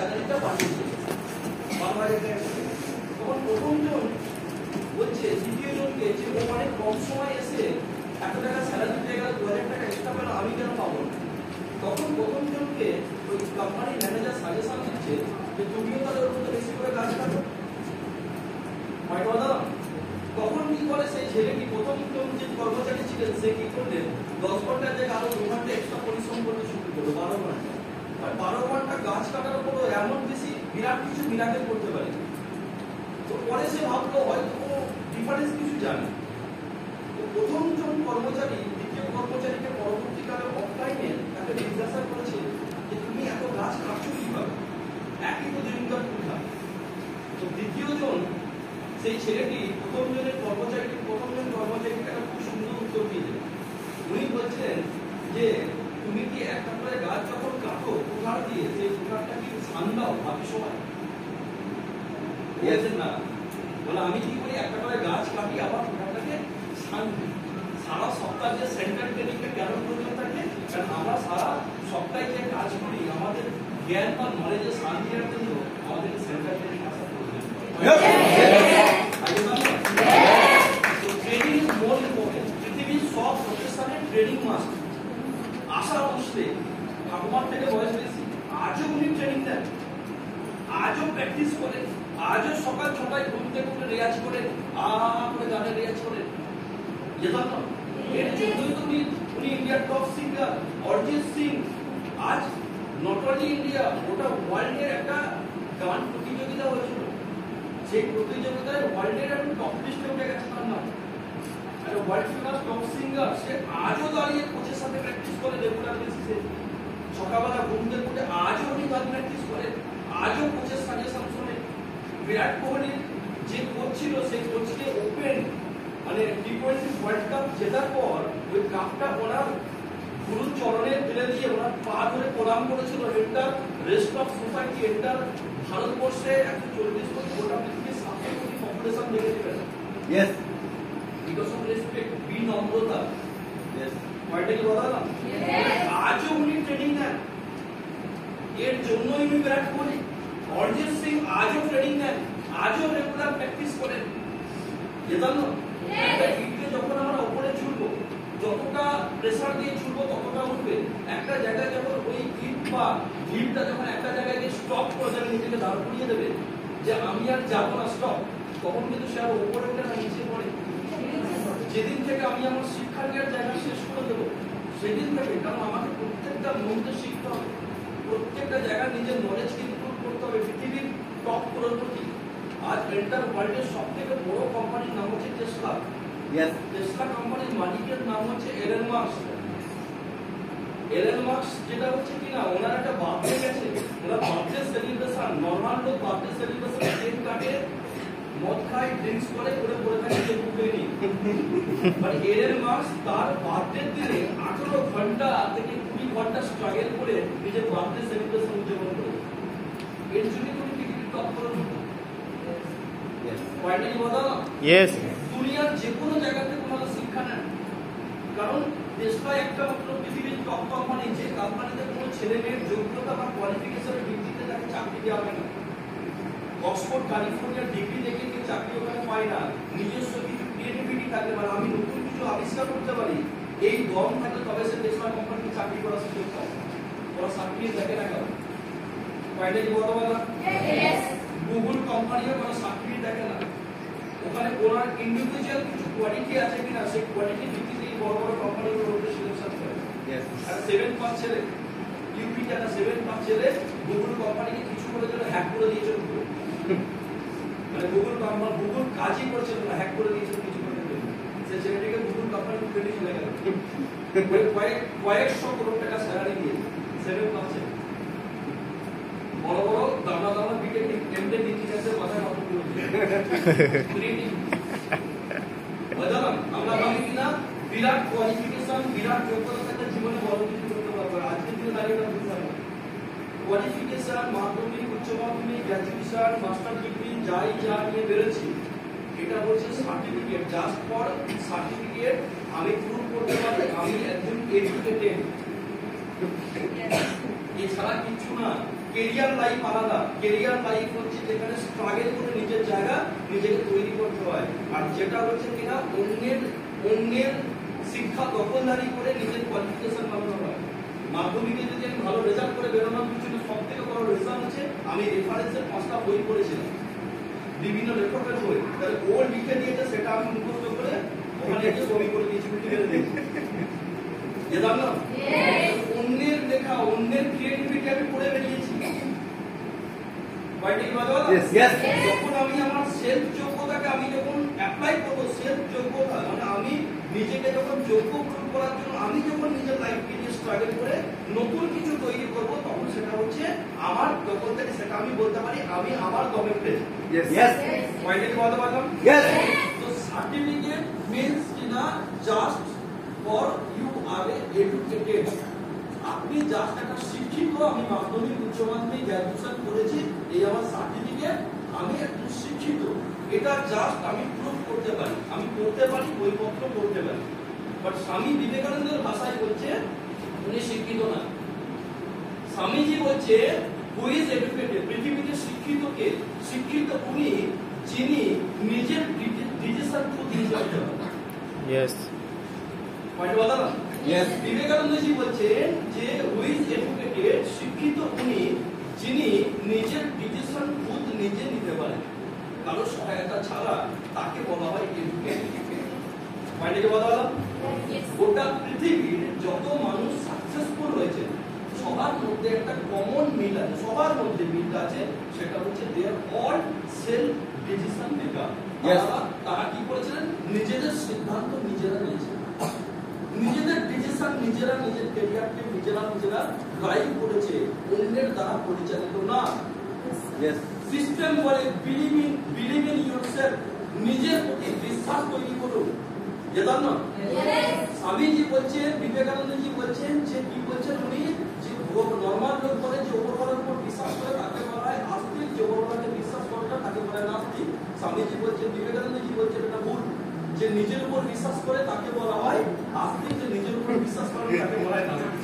স্যালারিটা বাড়িয়ে দেবে, তখন প্রথমজন বলছে দ্বিতীয় জনকে যে ও অনেক কম সময় এসে এত টাকা স্যালারি পেয়ে গেল, 2000 টাকা এক্সট্রা পেল, আমি কেন পাবো না? তখন প্রথম জনকে ওই কোম্পানির ম্যানেজার সাজেশন দিচ্ছে যে তুমিও তাদের ওর মধ্যে বেশি করে কাজ করো। তখন কি করে সেই ছেলেটি, প্রথম যে কর্মচারী ছিলেন সে কি করলেন, 10 ঘন্টার জায়গায় আরো 2 ঘন্টা এক্সট্রা পরিশ্রম করতে শুরু করলো, 12 ঘন্টা। আর 12 ঘন্টা গাছ কাটার উপর এমন বেশি বিরাট কিছু মিরাকেল করতে পারে। তো পরে সে ভাবলো হয়তো ডিফারেন্স কিছু জানে। তো প্রথম জন কর্মচারী দ্বিতীয় কর্মচারীকে পরবর্তীকালে অফলাইনে তাকে জিজ্ঞাসা করেছে যে তুমি এত গাছ কাটছো কিভাবে, একই তো দিনকার কথা। তো দ্বিতীয় জন সেই ছেলেটি প্রথম জন কর্মচারীকে একটা খুব সুন্দর উত্তর দিয়েছেন। উনি বলছিলেন যে তুমি কি একটা করে গাছ যখন কাটো কুঠার দিয়ে, সেই কুঠারটা কি ছান দাও বাকি সময়? বলছেন না, বলে আমি কি করি, একটা করে গাছ কাটি আবার কুঠারটাকে ছান দিই। সারা সপ্তাহ যে সেন্ট্রাল ট্রেনিংটা কেন প্রয়োজন থাকে, কারণ আমরা সারা সপ্তাহে যে কাজ করি আমাদের জ্ঞান বা নলেজের সান দেওয়ার জন্য আমাদের সেন্ট্রাল ট্রেনিং আসা প্রয়োজন। Training is more important. পৃথিবীর সব প্রফেশনে ট্রেনিং মাস্ট। আশা বসলে ঠাকুমার থেকে বয়স বেশি, আজও উনি ট্রেনিং দেন, আজও প্র্যাকটিস করেন, আজও সকাল 6টায় ঘুম থেকে উঠে রেয়াজ করেন, করে গানের রেয়াজ করেন। জানো এর জন্যই তো উনি ইন্ডিয়ার টপ সিঙ্গার অরিজিৎ সিং। আজ নট অনলি ইন্ডিয়া, ওটা ওয়ার্ল্ডের একটা গান প্রতিযোগিতা হয়েছিল, সেই প্রতিযোগিতায় ওয়ার্ল্ডের একটা টপ লিস্টে উঠে গেছে তার নাম। আর ওয়ার্ল্ড ফেমাস টপ সিঙ্গার, সে আজও দাঁড়িয়ে কোচের সাথে প্র্যাকটিস করে রেগুলার বেসিসে। সকালবেলা ঘুম থেকে উঠে আজও উনি গান প্র্যাকটিস করে, আজও কোচের সাজেশন শোনে। বিরাট কোহলির যে কোচ ছিল সেই কোচকে ওপেন মানে টি20 ওয়ার্ল্ড কাপ জেতার পর ওই কাপটা ওনার গুরু চরণে ফেলে দিয়ে ওনার পা ধরে প্রণাম করেছিল। Enter rest of society, enter ভারতবর্ষে 140 কোটি, গোটা পৃথিবীর 7 কোটি পপুলেশন দেখেছিলেন। ইয়েস, বিকজ অফ রেসপেক্ট, বিনম্রতা। ইয়েস, পয়েন্টে কি কথা না? আজও উনি ট্রেনিং নেন, এর জন্যই উনি বিরাট কোহলি। অরিজিৎ সিং আজও ট্রেনিং নেন, আজও রেগুলার প্র্যাকটিস করেন। জানো একটা ইটকে যখন আমরা উপরে ছুড়বো, যতটা প্রেসার দিয়ে ছুড়বো ততটা উঠবে। একটা জায়গায় যখন ওই ইট বা ঢিলটা যখন একটা জায়গায় গিয়ে স্টপ করে যাবে, নিজেকে দাঁড় করিয়ে দেবে যে আমি আর যাবো না, স্টপ, তখন কিন্তু সে আর উপরে উঠে না, নিচে পড়ে। যেদিন থেকে আমি আমার শিক্ষা নেওয়ার জায়গা শেষ করে দেবো সেদিন থেকে, কারণ আমাকে প্রত্যেকটা মুহূর্তে শিখতে হবে, প্রত্যেকটা জায়গায় নিজের নলেজকে ইমপ্রুভ করতে হবে। পৃথিবীর টপ করোড়পতি, আজ এন্টার ওয়ার্ল্ডের সব থেকে বড় কোম্পানির নাম হচ্ছে টেসলা। টেসলা কোম্পানির মালিকের নাম হচ্ছে এলন মাস্ক। এলন মাস্ক যেটা হচ্ছে কিনা ওনার একটা বার্থডে গেছে, ওনার বার্থডে সেলিব্রেশন, নর্মাল লোক বার্থডে সেলিব্রেশন কেক কাটে, মদ খায়, ড্রিঙ্কস করে পড়ে থাকে, যে বুকে নি। বাট এলন মাস্ক তার বার্থডে দিনে 18 ঘন্টা থেকে 20 ঘন্টা স্ট্রাগল করে নিজের বার্থডে সেলিব্রেশন উদযাপন করে। এর জন্য তুমি পৃথিবীর টপ করো। পয়েন্টটা কি বলো? ইয়েস, দুনিয়ার যে কোনো জায়গা থেকে তোমাদের শিক্ষা নেন, কারণ টেসলা একটা মাত্র পৃথিবীর টপ কোম্পানি, যে কোম্পানিতে কোনো ছেলে মেয়ের যোগ্যতা বা কোয়ালিফিকেশনের ভিত্তিতে তাকে চাকরি দেওয়া হয় না। অক্সফোর্ড ক্যালিফোর্নিয়ার ডিগ্রি দেখে কেউ চাকরি ওখানে পায় না। নিজস্ব কিছু ক্রিয়েটিভিটি থাকলে, মানে আমি নতুন কিছু আবিষ্কার করতে পারি, এই দম থাকলে তবে সে টেসলা কোম্পানিতে চাকরি করার সুযোগ পায়। ওরা সার্টিফিকেট দেখে না কেন? পয়েন্টটা কি বলতে পারো? গুগল কোম্পানিও কোনো সার্টিফিকেট দেখে না, ওখানে ওনার ইন্ডিভিজুয়াল কিছু কোয়ালিটি আছে কিনা সেই কোয়ালিটি ভিত্তিতে বড় বড় কোম্পানিগুলো ওদের সিলেকশন করে। আর 7 পাস ছেলে ইউপি যারা 7 পাস ছেলে গুগল কোম্পানিকে কিছু করে যেন হ্যাক করে দিয়েছে, মানে গুগল কোম্পানি গুগল কাজই করছে না, হ্যাক করে দিয়েছে কিছু করে। সে ছেলেটিকে গুগল কোম্পানি পেটে চলে গেল, কয়েকশো কোটি টাকা স্যালারি দিয়ে 7 পাস ছেলে। বড় বড় দামা দামা বিটেক এমটে ইঞ্জিনিয়ারদের মাথায় নষ্ট করে বুঝলাম আমরা ভাবি কিনা বিরাট কোয়ালিফিকেশন, বিরাট যোগ্যতা থাকলে জীবনে বড় কিছু করতে পারবে। আজকের দিনে দাঁড়িয়ে এটা বুঝতে হবে, কোয়ালিফিকেশন মাধ্যমিক, উচ্চ মাধ্যমিক, গ্র্যাজুয়েশন, মাস্টার ডিগ্রি যাই যা নিয়ে বেরোচ্ছি, এটা হচ্ছে সার্টিফিকেট, জাস্ট ফর সার্টিফিকেট। আমি প্রুভ করতে পারি আমি একজন এডুকেটেড, এছাড়া কিছু না। কেরিয়ার লাইফ আলাদা। কেরিয়ার লাইফ হচ্ছে যেখানে স্ট্রাগল করে নিজের জায়গা নিজেকে তৈরি করতে হয়, আর যেটা হচ্ছে কিনা অন্যের শিক্ষা দখলদারি করে নিজের কোয়ালিফিকেশন বানানো হয়। মাধ্যমিকে যদি আমি ভালো রেজাল্ট করে বেরোনোর পিছনে সব থেকে বড় রিজন হচ্ছে আমি রেফারেন্সের 5টা বই পড়েছিলাম, বিভিন্ন লেখকের বই। তাহলে ও লিখে দিয়েছে সেটা আমি মুখস্থ করে ওখানে গিয়ে বই করে দিয়েছি, জানলাম অন্যের লেখা অন্যের ক্রিয়েটিভিটি আমি পড়ে বেরিয়েছি। যখন আমি আমার সেলফ যোগ্যতাকে আমি যখন অ্যাপ্লাই করবো, সেলফ যোগ্যতা মানে আমি নিজেকে যখন যোগ্য প্রুভ করার জন্য আমি যখন নিজের লাইফকে নিয়ে স্ট্রাগল করে নতুন কিছু তৈরি করবো, তখন সেটা হচ্ছে আমার যোগ্যতাকে, সেটা আমি বলতে পারি আমি আমার দমে পেয়েছি। বলতে পারলাম। তো সার্টিফিকেট মিন্স কিনা just for you are educated, আপনি জাস্ট একটা শিক্ষিত, আমি মাধ্যমিক উচ্চ মাধ্যমিক গ্র্যাজুয়েশন করেছি, এই আমার সার্টিফিকেট, আমি একটু শিক্ষিত, এটা জাস্ট আমি প্রুভ করতে পারি, আমি পড়তে পারি, বইপত্র পড়তে পারি। বাট স্বামী বিবেকানন্দের ভাষায় বলছে উনি শিক্ষিত না। স্বামীজি বলছে হু ইজ এডুকেটেড, পৃথিবীতে শিক্ষিত কে? শিক্ষিত উনি যিনি নিজের ডিসিশন খুদ নিজে নিতে পারেন। বিবেকানন্দজি বলছেন যে হু ইজ এডুকেটেড, শিক্ষিত উনি যিনি নিজের ডিসিশন খুদ নিজে নিতে পারেন, কারো সহায়তা ছাড়া, তাকে বলা হয় এডুকেটেড। পয়েন্টে বলা হলো গোটা পৃথিবীর যত মানুষ সাকসেসফুল হয়েছে সবার মধ্যে একটা কমন মিল আছে, সবার মধ্যে মিল আছে, সেটা হচ্ছে দে আর অল সেলফ ডিসিশন মেকার। তারা কি করেছিলেন? নিজেদের সিদ্ধান্ত নিজেরা নিয়েছিলেন, নিজেদের ডিসিশন নিজেরা, নিজের ক্যারিয়ারকে নিজেরা ড্রাইভ করেছে, অন্যের দ্বারা পরিচালিত না। সিস্টেম বলে বিলিভ ইন ইয়োরসেলফ, নিজের প্রতি বিশ্বাস তৈরি করুন। না স্বামীজি বলছেন, বিবেকানন্দজি বলছেন যে কি বলছেন উনি, যে নর্মাল লোক বলে যে ওপরওয়ালার উপর বিশ্বাস করে তাকে বলা হয় আস্তিক, যে ওপরওয়ালাকে বিশ্বাস করে না তাকে বলা হয় নাস্তিক। স্বামীজি বলছেন, বিবেকানন্দজি বলছেন এটা ভুল, যে নিজের উপর বিশ্বাস করে তাকে বলা হয় আস্তিক, যে নিজের উপর বিশ্বাস করে তাকে বলা হয় নাস্তিক।